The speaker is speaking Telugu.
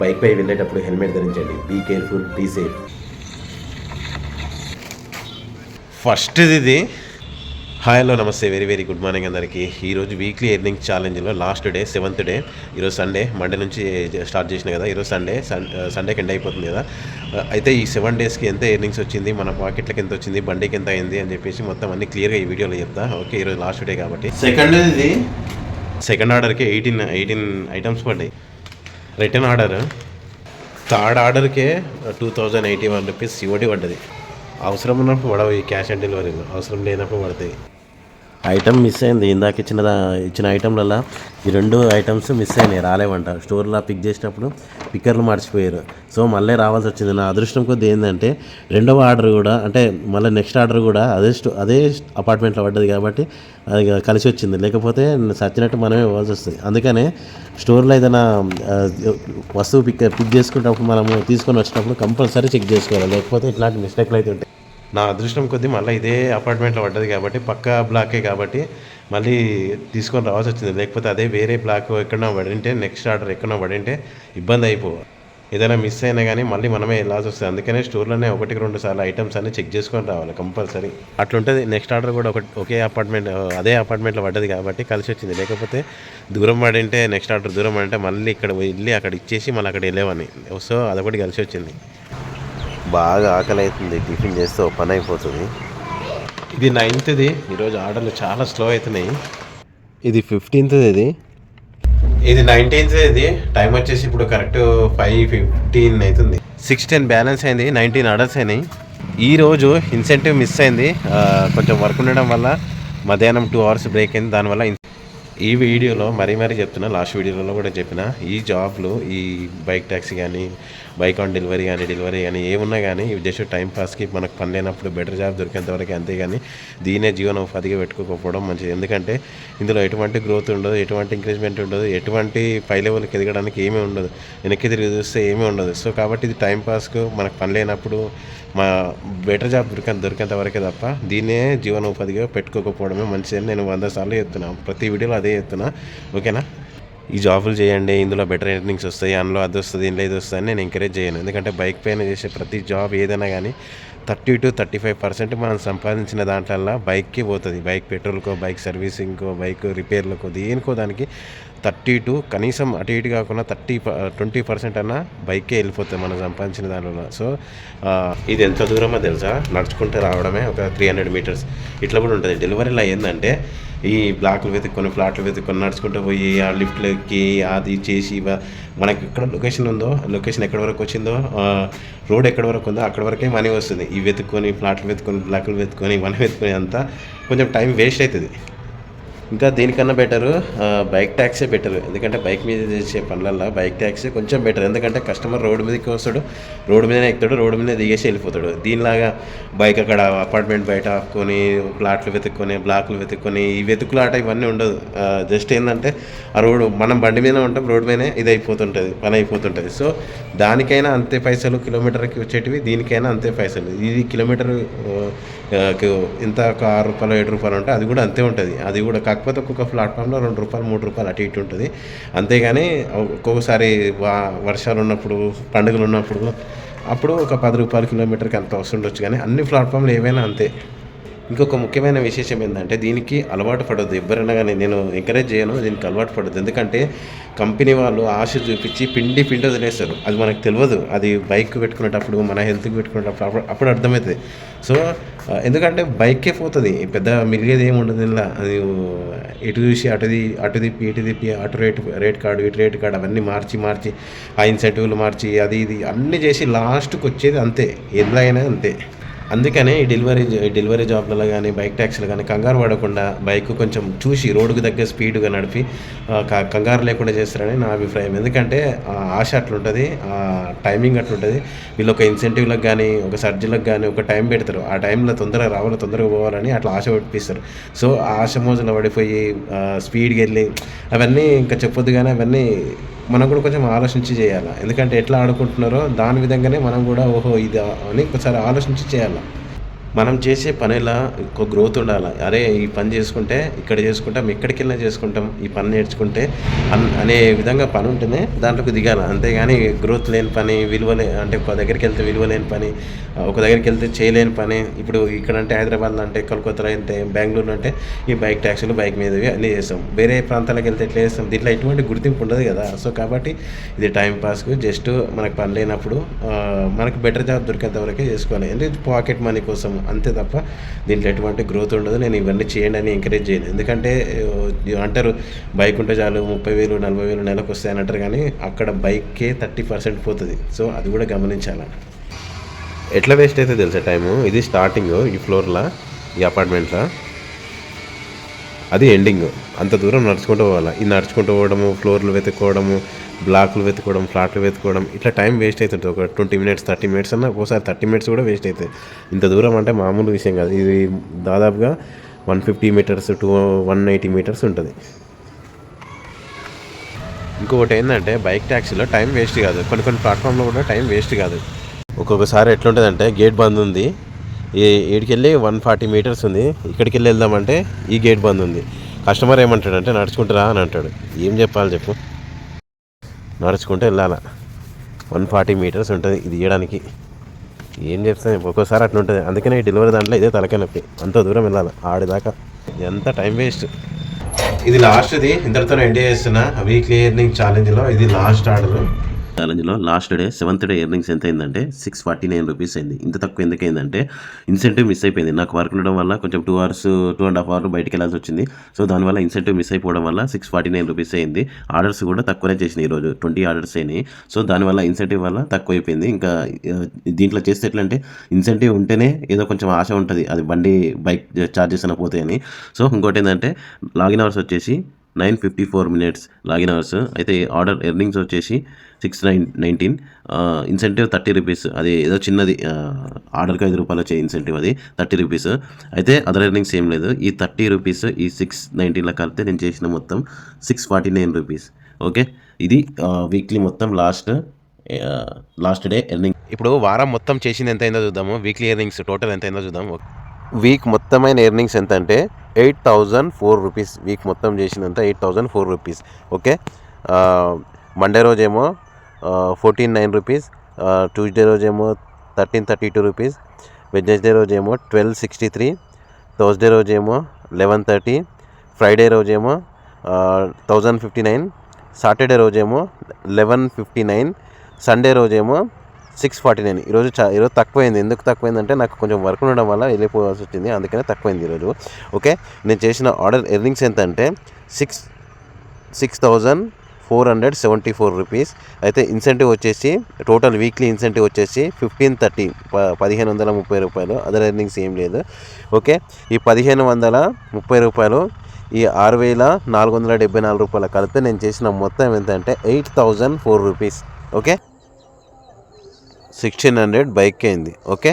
బైక్పై వెళ్ళేటప్పుడు హెల్మెట్ ధరించండి. Be careful, be safe. First ఇది hi hello namaste, very very good morning అందరికీ. ఈరోజు వీక్లీ ఎర్నింగ్ ఛాలెంజ్లో లాస్ట్ డే 7th డే. ఈరోజు సండే, మండే నుంచి స్టార్ట్ చేసిన కదా. ఈరోజు సండేకి ఎండ్ అయిపోతుంది కదా. అయితే ఈ 7 డేస్కి ఎంత ఎర్నింగ్స్ వచ్చింది, మన పాకెట్లకి ఎంత వచ్చింది, బండికి ఎంత అయింది అని చెప్పేసి మొత్తం అన్ని క్లియర్గా ఈ వీడియోలో చెప్తా. ఓకే, ఈరోజు లాస్ట్ డే కాబట్టి. సెకండ్ ఆర్డర్కి 18 ఐటమ్స్ పడ్డాయి. రిటర్న్ ఆర్డర్ థర్డ్ ఆర్డర్కే 2081 రూపీస్ COD పడ్డది. అవసరం ఉన్నప్పుడు పడవు ఈ క్యాష్ ఆన్ డెలివరీలో, అవసరం లేనప్పుడు పడతాయి. ఐటమ్ మిస్ అయింది. ఇందాక ఇచ్చిన ఐటమ్లలో ఈ 2 ఐటమ్స్ మిస్ అయినాయి, రాలేవంట. స్టోర్లో పిక్ చేసినప్పుడు పిక్కర్లు మర్చిపోయారు. సో మళ్ళీ రావాల్సి వచ్చింది. నా అదృష్టం కొద్ది ఏంటంటే రెండవ ఆర్డర్ కూడా, అంటే మళ్ళీ నెక్స్ట్ ఆర్డర్ కూడా అదే అపార్ట్మెంట్లో పడ్డది కాబట్టి అది కలిసి వచ్చింది. లేకపోతే సచ్చినట్టు మనమే ఇవ్వాల్సి వస్తుంది. అందుకనే స్టోర్లో ఏదైనా వస్తువు పిక్ చేసుకునేటప్పుడు మనము తీసుకొని వచ్చినప్పుడు కంపల్సరీ చెక్ చేసుకోవాలి, లేకపోతే ఇట్లాంటి మిస్టేక్లు అయితే ఉంటాయి. నా అదృష్టం కొద్దీ మళ్ళీ ఇదే అపార్ట్మెంట్లో పడ్డది కాబట్టి, పక్కా బ్లాకే కాబట్టి మళ్ళీ తీసుకొని రావాల్సి వచ్చింది. లేకపోతే అదే వేరే బ్లాక్ ఎక్కడో పడింటే, నెక్స్ట్ ఆర్డర్ ఎక్కడో పడింటే ఇబ్బంది అయిపోవు. ఏదైనా మిస్ అయినా కానీ మళ్ళీ మనమే వెళ్ళాల్సి వస్తుంది. అందుకనే స్టోర్లోనే 1-2 సార్లు ఐటమ్స్ అన్నీ చెక్ చేసుకొని రావాలి కంపల్సరీ. అట్లుంటుంది. నెక్స్ట్ ఆర్డర్ కూడా అదే అపార్ట్మెంట్లో పడ్డది కాబట్టి కలిసి వచ్చింది. లేకపోతే దూరం పడింటే, నెక్స్ట్ ఆర్డర్ దూరం పడింటే మళ్ళీ ఇక్కడ వెళ్ళి అక్కడ ఇచ్చేసి మళ్ళీ అక్కడ వెళ్ళేవాడిని. సో అదొకటి కలిసి వచ్చింది. బాగా ఆకలి అవుతుంది, టిఫిన్ చేస్తే పని అయిపోతుంది. ఇది 9th. ఈరోజు ఆర్డర్లు చాలా స్లో అవుతున్నాయి. ఇది 15th. ఇది 19th. టైం వచ్చేసి ఇప్పుడు కరెక్ట్ 5:15 అవుతుంది. 6:10 బ్యాలెన్స్ అయింది, 19 ఆర్డర్స్ అయినాయి. ఈరోజు ఇన్సెంటివ్ మిస్ అయింది. కొంచెం వర్క్ ఉండడం వల్ల మధ్యాహ్నం 2 hours బ్రేక్ అయింది. దానివల్ల ఈ వీడియోలో మరీ చెప్తున్నా, లాస్ట్ వీడియోలో కూడా చెప్పిన, ఈ జాబ్లు, ఈ బైక్ ట్యాక్సీ కానీ, బైక్ ఆన్ డెలివరీ కానీ ఏమున్నా కానీ ఇవి జస్ట్ టైం పాస్కి మనకు పని లేనప్పుడు బెటర్ జాబ్ దొరికేంతవరకు, అంతేగాని దీనే జీవనోపాధిగా పెట్టుకోకపోవడం మంచిది. ఎందుకంటే ఇందులో ఎటువంటి గ్రోత్ ఉండదు, ఎటువంటి ఇంక్రీజ్మెంట్ ఉండదు, ఎటువంటి పై లెవెల్కి ఎదగడానికి ఏమీ ఉండదు, వెనక్కి తిరిగి చూస్తే ఏమీ ఉండదు. సో కాబట్టి ఇది టైం పాస్కు మనకు పని లేనప్పుడు మా బెటర్ జాబ్ దొరికేంత వరకే తప్ప దీన్నే జీవనోపాధిగా పెట్టుకోకపోవడమే మంచిదని నేను 100 సార్లు చెప్తున్నాను. ప్రతి వీడియోలో అదే చెప్తున్నా. ఓకేనా? ఈ జాబులు చేయండి, ఇందులో బెటర్ ఎర్నింగ్స్ వస్తాయి, అందులో అది వస్తుంది, ఇందులో ఇది వస్తుంది అని నేను ఎంకరేజ్ చేయను. ఎందుకంటే బైక్ పైన చేసే ప్రతి జాబ్ ఏదైనా కానీ 30-35% మనం సంపాదించిన దాంట్లో బైక్కి పోతుంది. బైక్ పెట్రోల్కో, బైక్ సర్వీసింగ్కో, బైక్ రిపేర్లకో, దేనికో దానికి 32 కనీసం అటు ఇటు కాకుండా 20% అన్నా బైక్కే వెళ్ళిపోతుంది మనం సంపాదించిన దానివల్ల. సో ఇది ఎంత దూరమో తెలుసా? నడుచుకుంటే రావడమే ఒక 300 meters. ఇట్లా కూడా ఉంటుంది. డెలివరీలో ఏంటంటే ఈ బ్లాక్లు వెతుక్కొని, ఫ్లాట్లు వెతుక్కొని నడుచుకుంటూ పోయి ఆ లిఫ్ట్లకి అది చేసి మనకి ఎక్కడ లొకేషన్ ఎక్కడి వరకు వచ్చిందో, రోడ్ ఎక్కడి వరకు ఉందో అక్కడి వరకే మనీ వస్తుంది. ఈ వెతుక్కొని, ఫ్లాట్లు వెతుక్కొని, బ్లాక్లు వెతుక్కొని, మనీ వెతుక్కొని అంతా కొంచెం టైం వేస్ట్ అవుతుంది. ఇంకా దీనికన్నా బెటరు బైక్ ట్యాక్సీ బెటర్. ఎందుకంటే బైక్ మీద చేసే పనులల్లో బైక్ ట్యాక్సీ కొంచెం బెటర్. ఎందుకంటే కస్టమర్ రోడ్డు మీదకి వస్తాడు, రోడ్డు మీదనే ఎక్కుతాడు, రోడ్డు మీదనే దిగేసి వెళ్ళిపోతాడు. దీనిలాగా బైక్ అక్కడ అపార్ట్మెంట్ బయట ఆపుకొని, ప్లాట్లు వెతుక్కొని, బ్లాక్లు వెతుక్కొని, ఈ వెతుకులాట ఇవన్నీ ఉండదు. జస్ట్ ఏంటంటే ఆ రోడ్డు మనం బండి మీద ఉంటాం, రోడ్డు మీదనే ఇది అయిపోతుంటుంది, పని అయిపోతుంటుంది. సో దానికైనా అంతే పైసలు, కిలోమీటర్కి వచ్చేటివి దీనికైనా అంతే పైసలు. ఇది కిలోమీటర్ ఇంత ఒక 6 రూపాయలు 7 రూపాయలు ఉంటే అది కూడా అంతే ఉంటుంది. అది కూడా కాకపోతే ఒక్కొక్క ప్లాట్ఫామ్లో 2 రూపాయలు 3 రూపాయలు అటు ఇటు ఉంటుంది. అంతేగాని ఒక్కొక్కసారి వర్షాలు ఉన్నప్పుడు, పండుగలు ఉన్నప్పుడు అప్పుడు ఒక 10 రూపాయలు కిలోమీటర్కి అంత వస్తుండొచ్చు. కానీ అన్ని ప్లాట్ఫామ్లు ఏవైనా అంతే. ఇంకొక ముఖ్యమైన విశేషం ఏంటంటే దీనికి అలవాటు పడొద్దు. ఎవరైనా కానీ నేను ఎంకరేజ్ చేయను, దీనికి అలవాటు పడొద్దు. ఎందుకంటే కంపెనీ వాళ్ళు ఆశ చూపించి పిండి వదిలేస్తారు. అది మనకు తెలియదు. అది బైక్ పెట్టుకునేటప్పుడు, మన హెల్త్కి పెట్టుకునేటప్పుడు అప్పుడు అర్థమవుతుంది. సో ఎందుకంటే బైకే పోతుంది, పెద్ద మిలిగేది ఏమి ఉండదు ఇలా. అది ఎటు చూసి అటు తిప్పి అటు రేట్ కార్డు, ఇటు రేట్ కార్డు అవన్నీ మార్చి ఆ ఇన్సెంటివ్లు మార్చి అది ఇది అన్నీ చేసి లాస్ట్కి వచ్చేది అంతే, ఎందులో అయినా అంతే. అందుకనే ఈ డెలివరీ జాబ్లలో కానీ, బైక్ ట్యాక్సీలు కానీ కంగారు పడకుండా బైక్ కొంచెం చూసి రోడ్డుకు దగ్గర స్పీడ్గా నడిపి కంగారు లేకుండా చేస్తారని నా అభిప్రాయం. ఎందుకంటే ఆశ అట్లుంటుంది, టైమింగ్ అట్లుంటుంది. వీళ్ళు ఒక ఇన్సెంటివ్లకు కానీ, ఒక సర్జీలకు కానీ ఒక టైం పెడతారు. ఆ టైంలో తొందరగా రావాలి, తొందరగా పోవాలని అట్లా ఆశ పెట్టిస్తారు. సో ఆ ఆశ మోజులో పడిపోయి స్పీడ్కి వెళ్ళి అవన్నీ ఇంకా చెప్పొద్దు. కానీ అవన్నీ మనం కూడా కొంచెం ఆలోచించి చేయాలి. ఎందుకంటే ఎట్లా ఆడుకుంటున్నారో దాని విధంగానే మనం కూడా ఓహో ఇది అని ఒకసారి ఆలోచించి చేయాలి. మనం చేసే పనిలా ఒక గ్రోత్ ఉండాలి. అరే ఈ పని చేసుకుంటే ఇక్కడ చేసుకుంటాం, ఎక్కడికి వెళ్ళినా చేసుకుంటాం, ఈ పని నేర్చుకుంటే అనే విధంగా పని ఉంటేనే దాంట్లోకి దిగాలి. అంతేగాని గ్రోత్ లేని పని, అంటే ఒక దగ్గరికి వెళ్తే విలువ లేని పని, ఒక దగ్గరికి వెళ్తే చేయలేని పని. ఇప్పుడు ఇక్కడంటే హైదరాబాద్లో అంటే, కోల్కతాలో అంటే, బెంగళూరు అంటే ఈ బైక్ ట్యాక్సీలు, బైక్ మీదవి అన్నీ చేస్తాం. వేరే ప్రాంతాలకు వెళ్తే ఎట్లా చేస్తాం? దీంట్లో ఎటువంటి గుర్తింపు ఉండదు కదా. సో కాబట్టి ఇది టైం పాస్కు, జస్ట్ మనకు పని లేనప్పుడు మనకు బెటర్ జాబ్ దొరికేంత వరకే చేసుకోవాలి. ఎందుకంటే పాకెట్ మనీ కోసం, అంతే తప్ప దీంట్లో ఎటువంటి గ్రోత్ ఉండదు. నేను ఇవన్నీ చేయండి అని ఎంకరేజ్ చేయను. ఎందుకంటే అంటారు బైక్ ఉంటే చాలు 30,000 40,000 నెలకు వస్తాయని అంటారు, కానీ అక్కడ బైక్కే 30% పోతుంది. సో అది కూడా గమనించాలి. ఎట్లా వేస్ట్ అయితే తెలుసా టైము? ఇది స్టార్టింగ్ ఈ ఫ్లోర్లో, ఈ అపార్ట్మెంట్లో, అది ఎండింగ్. అంత దూరం నడుచుకుంటూ పోవాలి. ఈ నడుచుకుంటూ పోవడము, ఫ్లోర్లు వెతుక్కోవడము, బ్లాక్లు వెతుక్కోవడం, ఫ్లాట్లు వెతుక్కోవడం, ఇట్లా టైం వేస్ట్ అవుతుంది. ఒక 20 minutes 30 minutes అన్న, ఒక్కోసారి 30 minutes కూడా వేస్ట్ అవుతాయి. ఇంత దూరం అంటే మామూలు విషయం కాదు. ఇది దాదాపుగా 150 meters to 180 meters ఉంటుంది. ఇంకొకటి ఏంటంటే బైక్ ట్యాక్సీలో టైం వేస్ట్ కాదు. కొన్ని ప్లాట్ఫామ్లో కూడా టైం వేస్ట్ కాదు. ఒక్కొక్కసారి ఎట్లుంటుందంటే గేట్ బంద్ ఉంది, ఏడికెళ్ళి 140 meters ఉంది, ఇక్కడికి వెళ్ళి వెళ్దామంటే ఈ గేట్ బంద్ ఉంది. కస్టమర్ ఏమంటాడంటే నడుచుకుంటారా అని అంటాడు. ఏం చెప్పాలి చెప్పు? నడుచుకుంటూ వెళ్ళాలి. 140 meters ఉంటుంది ఇది ఇవ్వడానికి. ఏం చెప్తాను? ఒక్కోసారి అట్లా ఉంటుంది. అందుకనే ఈ డెలివరీ దాంట్లో ఇదే తలకాయ నొప్పి. అంత దూరం వెళ్ళాలి ఆడిదాకా, ఎంత టైం వేస్ట్. ఇది లాస్ట్ది, ఇంతటితో ఎండ్ చేస్తున్నా వీక్లీ ఎర్నింగ్ ఛాలెంజ్లో. ఇది లాస్ట్ ఆర్డర్. ఛాలెంజ్లో last day 7th day earnings ఎంత అయిందంటే 649 rupees అయింది. ఇంత తక్కువ ఎందుకు అయిందంటే ఇన్సెంటివ్ మిస్ అయిపోయింది. నాకు వర్క్ ఉండడం వల్ల కొంచెం 2 hours 2.5 hours బయటికి వెళ్ళాల్సి వచ్చింది. సో దానివల్ల ఇన్సెంటివ్ మిస్ అయిపోవడం వల్ల 649 rupees అయింది. ఆర్డర్స్ కూడా తక్కువనే చేసినాయి ఈరోజు, 20 orders అయినాయి. సో దానివల్ల ఇన్సెంటివ్ వల్ల తక్కువ అయిపోయింది. ఇంకా దీంట్లో చేస్తే ఎట్లా అంటే ఇన్సెంటివ్ ఉంటేనే ఏదో కొంచెం ఆశ ఉంటుంది, అది బైక్ ఛార్జెస్ అయినా పోతాయని. సో ఇంకోటి ఏంటంటే లాగిన్ అవర్స్ వచ్చేసి 9:54 minutes లాగిన్ అవర్స్ అయితే. ఆర్డర్ ఎర్నింగ్స్ వచ్చేసి 619. Incentive 30 rupees. అది ఏదో చిన్నది, ఆర్డర్కి 5 రూపాయలు వచ్చే ఇన్సెంటివ్, అది 30 rupees. అయితే అదర్ ఎర్నింగ్స్ ఏం లేదు. ఈ 30 rupees ఈ 619లో కలిపితే నేను చేసిన మొత్తం 649 rupees. ఓకే, ఇది వీక్లీ మొత్తం లాస్ట్ డే ఎర్నింగ్. ఇప్పుడు వారం మొత్తం చేసింది ఎంత అయిందో చూద్దాము. వీక్లీ ఎర్నింగ్స్ టోటల్ ఎంత అయిందో చూద్దాం. వీక్ మొత్తమైన ఎర్నింగ్స్ ఎంత అంటే 8,004 rupees. వీక్ మొత్తం చేసినంత 8,004 rupees. ఓకే, మండే రోజేమో 14,9 rupees, ట్యూస్డే రోజేమో 1332 rupees, వెడ్నెస్డే రోజేమో 1263, థర్స్డే రోజేమో 1130, ఫ్రైడే రోజేమో 1059, సాటర్డే రోజేమో 1159, సండే రోజేమో 649. ఈరోజు తక్కువైంది. ఎందుకు తక్కువైందంటే నాకు కొంచెం వర్క్ ఉండడం వల్ల వెళ్ళిపోవాల్సి వచ్చింది, అందుకనే తక్కువైంది ఈరోజు. ఓకే, నేను చేసిన ఆర్డర్ ఎర్నింగ్స్ ఎంత అంటే 6,474 rupees. అయితే ఇన్సెంటివ్ వచ్చేసి టోటల్ వీక్లీ ఇన్సెంటివ్ వచ్చేసి 1530, 1,530 రూపాయలు. అదర్ ఎర్నింగ్స్ ఏం లేదు. ఓకే, ఈ 1,530 రూపాయలు ఈ 6,474 రూపాయలు కలిపితే నేను చేసిన మొత్తం ఎంత అంటే 8,004 rupees. ఓకే, 1,600 బైక్ అయింది. ఓకే.